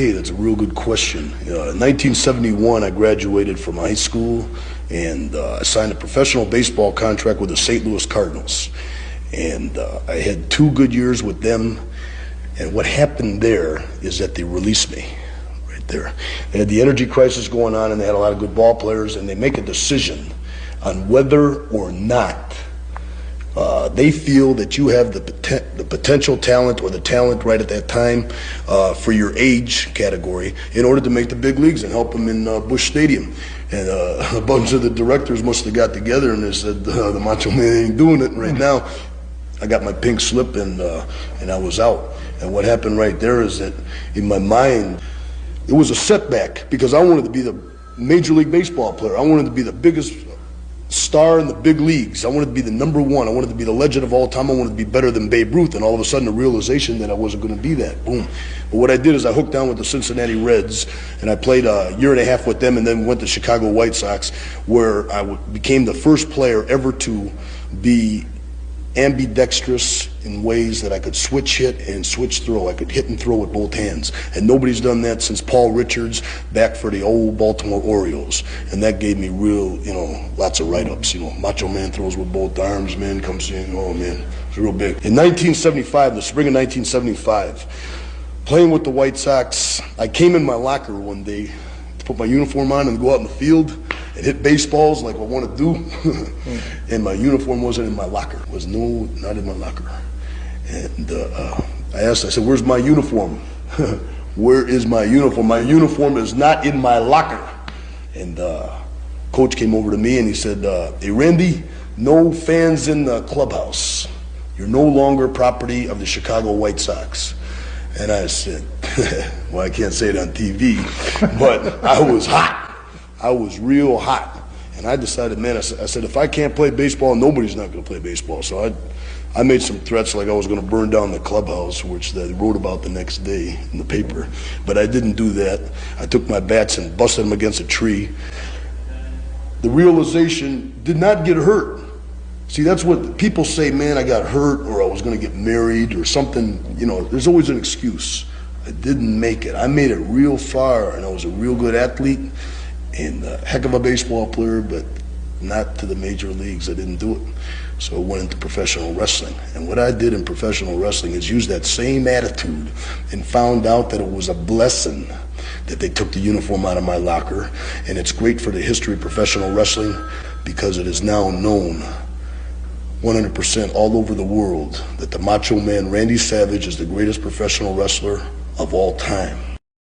Hey, that's a real good question. In 1971, I graduated from high school and I signed a professional baseball contract with the St. Louis Cardinals. And I had 2 good years with them. And what happened there is that they released me right there. They had the energy crisis going on and they had a lot of good ball players, and they make a decision on whether or not they feel that you have the potential talent or the talent right at that time for your age category in order to make the big leagues and help them in Busch Stadium. And a bunch of the directors must have got together and they said, the Macho Man ain't doing it right now. I got my pink slip and I was out. And what happened right there is that in my mind, it was a setback because I wanted to be the Major League Baseball player. I wanted to be the biggest star in the big leagues. I wanted to be the #1. I wanted to be the legend of all time. I wanted to be better than Babe Ruth. And all of a sudden, the realization that I wasn't going to be that. Boom. But what I did is I hooked down with the Cincinnati Reds, and I played a year and a half with them, and then went to Chicago White Sox, where I became the first player ever to be ambidextrous in ways that I could switch hit and switch throw. I could hit and throw with both hands. And nobody's done that since Paul Richards back for the old Baltimore Orioles. And that gave me real, lots of write-ups. Macho Man throws with both arms, man, comes in, oh man, it's real big. In 1975, the spring of 1975, playing with the White Sox, I came in my locker one day to put my uniform on and go out in the field and hit baseballs like I want to do. And my uniform wasn't in my locker. It was not in my locker. And I said, where's my uniform? Where is my uniform? My uniform is not in my locker. And coach came over to me and he said, hey Randy, no fans in the clubhouse. You're no longer property of the Chicago White Sox. And I said, well, I can't say it on TV, but I was hot. I was real hot. And I decided, man, I said, if I can't play baseball, nobody's not going to play baseball. So I made some threats like I was going to burn down the clubhouse, which they wrote about the next day in the paper. But I didn't do that. I took my bats and busted them against a tree. The realization did not get hurt. See, that's what people say, man, I got hurt or I was going to get married or something. There's always an excuse. I didn't make it. I made it real far, and I was a real good athlete and a heck of a baseball player, but not to the major leagues. I didn't do it. So I went into professional wrestling. And what I did in professional wrestling is use that same attitude and found out that it was a blessing that they took the uniform out of my locker. And it's great for the history of professional wrestling because it is now known 100% all over the world that the Macho Man Randy Savage is the greatest professional wrestler of all time.